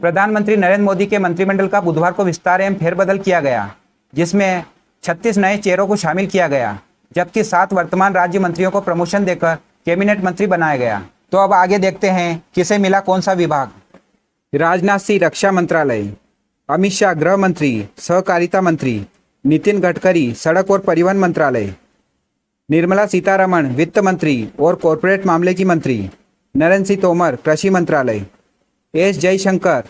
प्रधानमंत्री नरेंद्र मोदी के मंत्रिमंडल का बुधवार को विस्तार एवं फेरबदल किया गया, जिसमें 36 नए चेहरों को शामिल किया गया, जबकि 7 वर्तमान राज्य मंत्रियों को प्रमोशन देकर कैबिनेट मंत्री बनाया गया। तो अब आगे देखते हैं किसे मिला कौन सा विभाग। राजनाथ सिंह रक्षा मंत्रालय, अमित शाह गृह मंत्री सहकारिता मंत्री, नितिन गडकरी सड़क और परिवहन मंत्रालय, निर्मला सीतारमण वित्त मंत्री और कॉरपोरेट मामले की मंत्री, नरेंद्र सिंह तोमर कृषि मंत्रालय, एस जयशंकर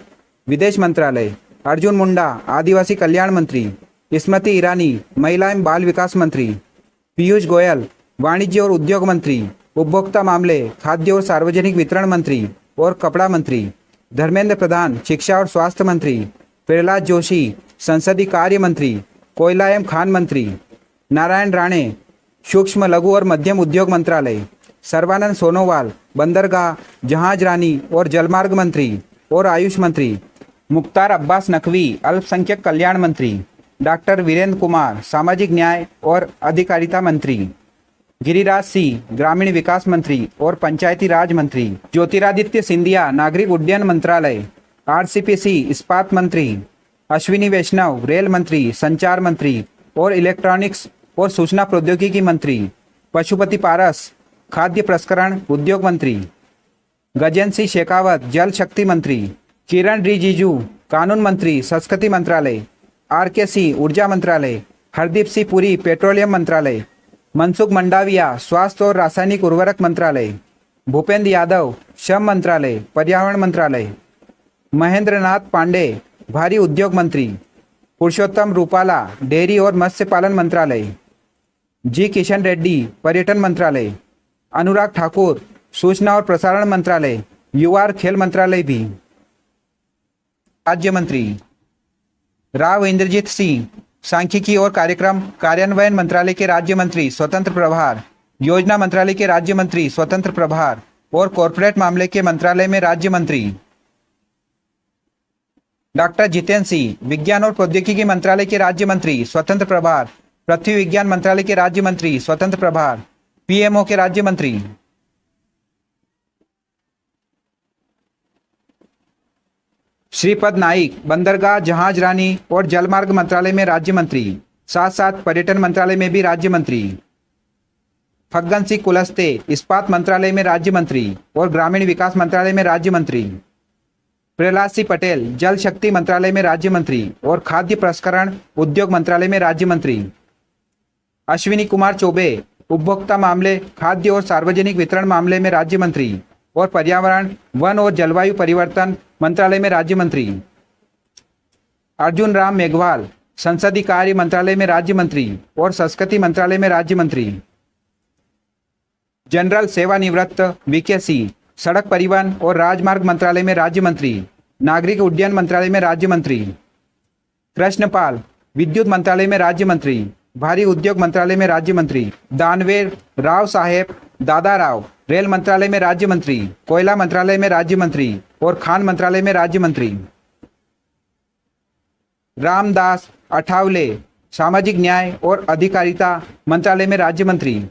विदेश मंत्रालय, अर्जुन मुंडा आदिवासी कल्याण मंत्री, स्मृति ईरानी महिला एवं बाल विकास मंत्री, पीयूष गोयल वाणिज्य और उद्योग मंत्री, उपभोक्ता मामले खाद्य और सार्वजनिक वितरण मंत्री और कपड़ा मंत्री, धर्मेंद्र प्रधान शिक्षा और स्वास्थ्य मंत्री, प्रहलाद जोशी संसदीय कार्य मंत्री, कोयला एवं खान मंत्री, नारायण राणे सूक्ष्म लघु और मध्यम उद्योग मंत्रालय, सर्बानंद सोनोवाल बंदरगाह जहाजरानी और जलमार्ग मंत्री और आयुष मंत्री, मुख्तार अब्बास नकवी अल्पसंख्यक कल्याण मंत्री, डॉक्टर वीरेंद्र कुमार सामाजिक न्याय और अधिकारिता मंत्री, गिरिराज सिंह ग्रामीण विकास मंत्री और पंचायती राज मंत्री, ज्योतिरादित्य सिंधिया नागरिक उड्डयन मंत्रालय, आरसीपीसी इस्पात मंत्री, अश्विनी वैष्णव रेल मंत्री संचार मंत्री और इलेक्ट्रॉनिक्स और सूचना प्रौद्योगिकी मंत्री, पशुपति पारस खाद्य प्रसंस्करण उद्योग मंत्री, गजेंद्र सिंह शेखावत जल शक्ति मंत्री, किरण रिजिजू कानून मंत्री संस्कृति मंत्रालय, आर.के. सिंह ऊर्जा मंत्रालय, हरदीप सिंह पुरी पेट्रोलियम मंत्रालय, मनसुख मंडाविया स्वास्थ्य और रासायनिक उर्वरक मंत्रालय, भूपेंद्र यादव श्रम मंत्रालय पर्यावरण मंत्रालय, महेंद्र नाथ पांडे भारी उद्योग मंत्री, पुरुषोत्तम रूपाला डेयरी और मत्स्य पालन मंत्रालय, जी किशन रेड्डी पर्यटन मंत्रालय, अनुराग ठाकुर सूचना और प्रसारण मंत्रालय युवा और खेल मंत्रालय भी। राज्य मंत्री राव इंद्रजीत सिंह सांख्यिकी और कार्यक्रम कार्यान्वयन मंत्रालय के राज्य मंत्री स्वतंत्र प्रभार, योजना मंत्रालय के राज्य मंत्री स्वतंत्र प्रभार और कॉरपोरेट मामले के मंत्रालय में राज्य मंत्री। डॉक्टर जितेंद्र सिंह विज्ञान और प्रौद्योगिकी मंत्रालय के राज्य मंत्री स्वतंत्र प्रभार, पृथ्वी विज्ञान मंत्रालय के राज्य मंत्री स्वतंत्र प्रभार, पीएमओ के राज्य मंत्री। श्रीपद नाइक बंदरगाह जहाजरानी और जलमार्ग मंत्रालय में राज्य मंत्री, साथ साथ पर्यटन मंत्रालय में भी राज्य मंत्री। फग्गन सिंह कुलस्ते इस्पात मंत्रालय में राज्य मंत्री और ग्रामीण विकास मंत्रालय में राज्य मंत्री। प्रहलाद सिंह पटेल जल शक्ति मंत्रालय में राज्य मंत्री और खाद्य प्रसंस्करण उद्योग मंत्रालय में राज्य मंत्री। अश्विनी कुमार चौबे उपभोक्ता मामले खाद्य और सार्वजनिक वितरण मामले में राज्य मंत्री और पर्यावरण वन और जलवायु परिवर्तन मंत्रालय में राज्य मंत्री। अर्जुन राम मेघवाल संसदीय कार्य मंत्रालय में राज्य मंत्री और संस्कृति मंत्रालय में राज्य मंत्री। जनरल सेवानिवृत्त वीके सिंह सड़क परिवहन और राजमार्ग मंत्रालय में राज्य मंत्री, नागरिक उड्डयन मंत्रालय में राज्य मंत्री। कृष्णपाल विद्युत मंत्रालय में राज्य मंत्री, भारी उद्योग मंत्रालय में राज्य मंत्री। दानवेर राव साहेब दादा राव रेल मंत्रालय में राज्य मंत्री, कोयला मंत्रालय में राज्य मंत्री और खान मंत्रालय में राज्य मंत्री। रामदास अठावले सामाजिक न्याय और अधिकारिता मंत्रालय में राज्य मंत्री।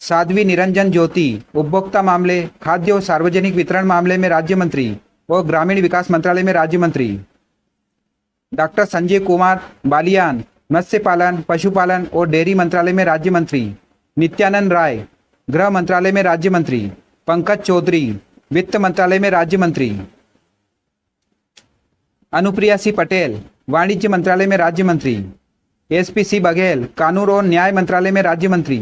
साध्वी निरंजन ज्योति उपभोक्ता मामले खाद्य और सार्वजनिक वितरण मामले में राज्य मंत्री और ग्रामीण विकास मंत्रालय में राज्य मंत्री। डॉक्टर संजय कुमार बालियान मत्स्य पालन पशुपालन और डेयरी मंत्रालय में राज्य मंत्री। नित्यानंद राय गृह मंत्रालय में राज्य मंत्री। पंकज चौधरी वित्त मंत्रालय में राज्य मंत्री। अनुप्रिया सिंह पटेल वाणिज्य मंत्रालय में राज्य मंत्री। एसपी सिंह बघेल कानून और न्याय मंत्रालय में राज्य मंत्री।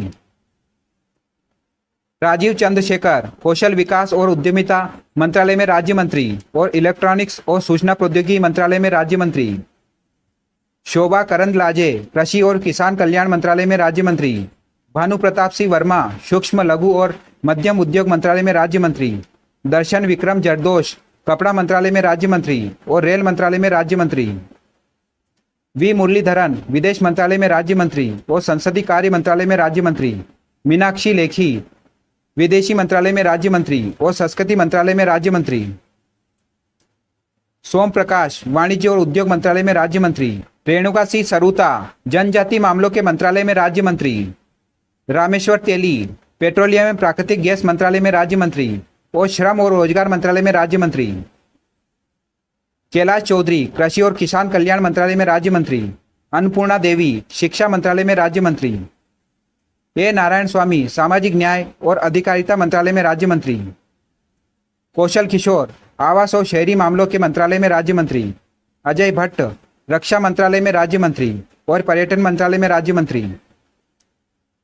राजीव चंद्रशेखर कौशल विकास और उद्यमिता मंत्रालय में राज्य मंत्री और इलेक्ट्रॉनिक्स और सूचना प्रौद्योगिकी मंत्रालय में राज्य मंत्री। शोभा करंदलाजे कृषि और किसान कल्याण मंत्रालय में राज्य मंत्री। भानु प्रताप सिंह वर्मा सूक्ष्म लघु और मध्यम उद्योग मंत्रालय में राज्य मंत्री। दर्शन विक्रम जरदोश कपड़ा मंत्रालय में राज्य मंत्री और रेल मंत्रालय में राज्य मंत्री। वी मुरलीधरन विदेश मंत्रालय में राज्य मंत्री और संसदीय कार्य मंत्रालय में राज्य मंत्री। मीनाक्षी लेखी विदेशी मंत्रालय में राज्य मंत्री और संस्कृति मंत्रालय में राज्य मंत्री। सोम प्रकाश वाणिज्य और उद्योग मंत्रालय में राज्य मंत्री। रेणुका सिंह सरूता जनजाति मामलों के मंत्रालय में राज्य मंत्री। रामेश्वर तेली पेट्रोलियम एवं प्राकृतिक गैस मंत्रालय में राज्य मंत्री और श्रम और रोजगार मंत्रालय में राज्य मंत्री। कैलाश चौधरी कृषि और किसान कल्याण मंत्रालय में राज्य मंत्री। अन्नपूर्णा देवी शिक्षा मंत्रालय में राज्य मंत्री। ए नारायण स्वामी सामाजिक न्याय और अधिकारिता मंत्रालय में राज्य मंत्री। कौशल किशोर आवास और शहरी मामलों के मंत्रालय में राज्य मंत्री। अजय भट्ट रक्षा मंत्रालय में राज्य मंत्री और पर्यटन मंत्रालय में राज्य मंत्री।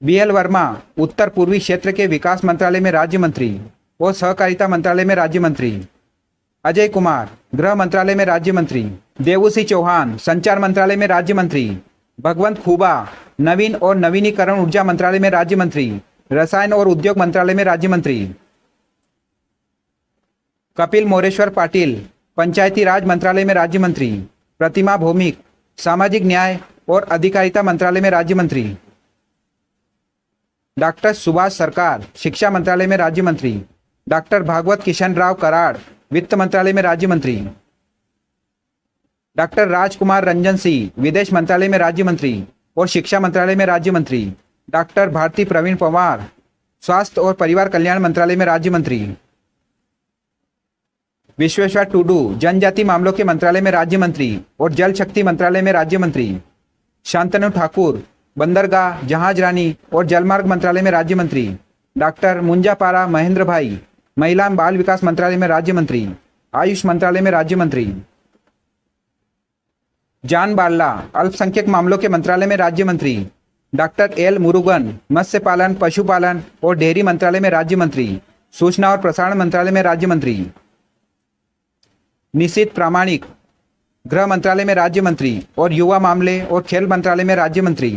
बीएल वर्मा उत्तर पूर्वी क्षेत्र के विकास मंत्रालय में राज्य मंत्री और सहकारिता मंत्रालय में राज्य मंत्री। अजय कुमार गृह मंत्रालय में राज्य मंत्री। देवुसी चौहान संचार मंत्रालय में राज्य मंत्री। भगवंत खूबा नवीन और नवीनीकरण ऊर्जा मंत्रालय में राज्य मंत्री। रसायन और उद्योग मंत्रालय में राज्य मंत्री। कपिल मोरेश्वर पाटिल पंचायती राज मंत्रालय में राज्य मंत्री। प्रतिमा भौमिक सामाजिक न्याय और अधिकारिता मंत्रालय में राज्य मंत्री। डॉक्टर सुभाष सरकार शिक्षा मंत्रालय में राज्य मंत्री। डॉक्टर भागवत किशन राव कराड़ वित्त मंत्रालय में राज्य मंत्री। डॉक्टर राजकुमार रंजन सिंह विदेश मंत्रालय में राज्य मंत्री और शिक्षा मंत्रालय में राज्य मंत्री। डॉक्टर भारती प्रवीण पवार स्वास्थ्य और परिवार कल्याण मंत्रालय में राज्य मंत्री। विश्वेश्वर टुडू जनजाति मामलों के मंत्रालय में राज्य मंत्री और जल शक्ति मंत्रालय में राज्य मंत्री। शांतनु ठाकुर बंदरगाह जहाजरानी और जलमार्ग मंत्रालय में राज्य मंत्री। डॉक्टर मुंजापारा महेंद्र भाई महिला एवं बाल विकास मंत्रालय में राज्य मंत्री। आयुष मंत्रालय में राज्य मंत्री। जान बाल्ला अल्पसंख्यक मामलों के मंत्रालय में राज्य मंत्री। डॉक्टर एल मुरुगन मत्स्य पालन पशुपालन और डेयरी मंत्रालय में राज्य मंत्री। सूचना और प्रसारण मंत्रालय में राज्य मंत्री। निशित प्रामाणिक गृह मंत्रालय में राज्य मंत्री और युवा मामले और खेल मंत्रालय में राज्य मंत्री।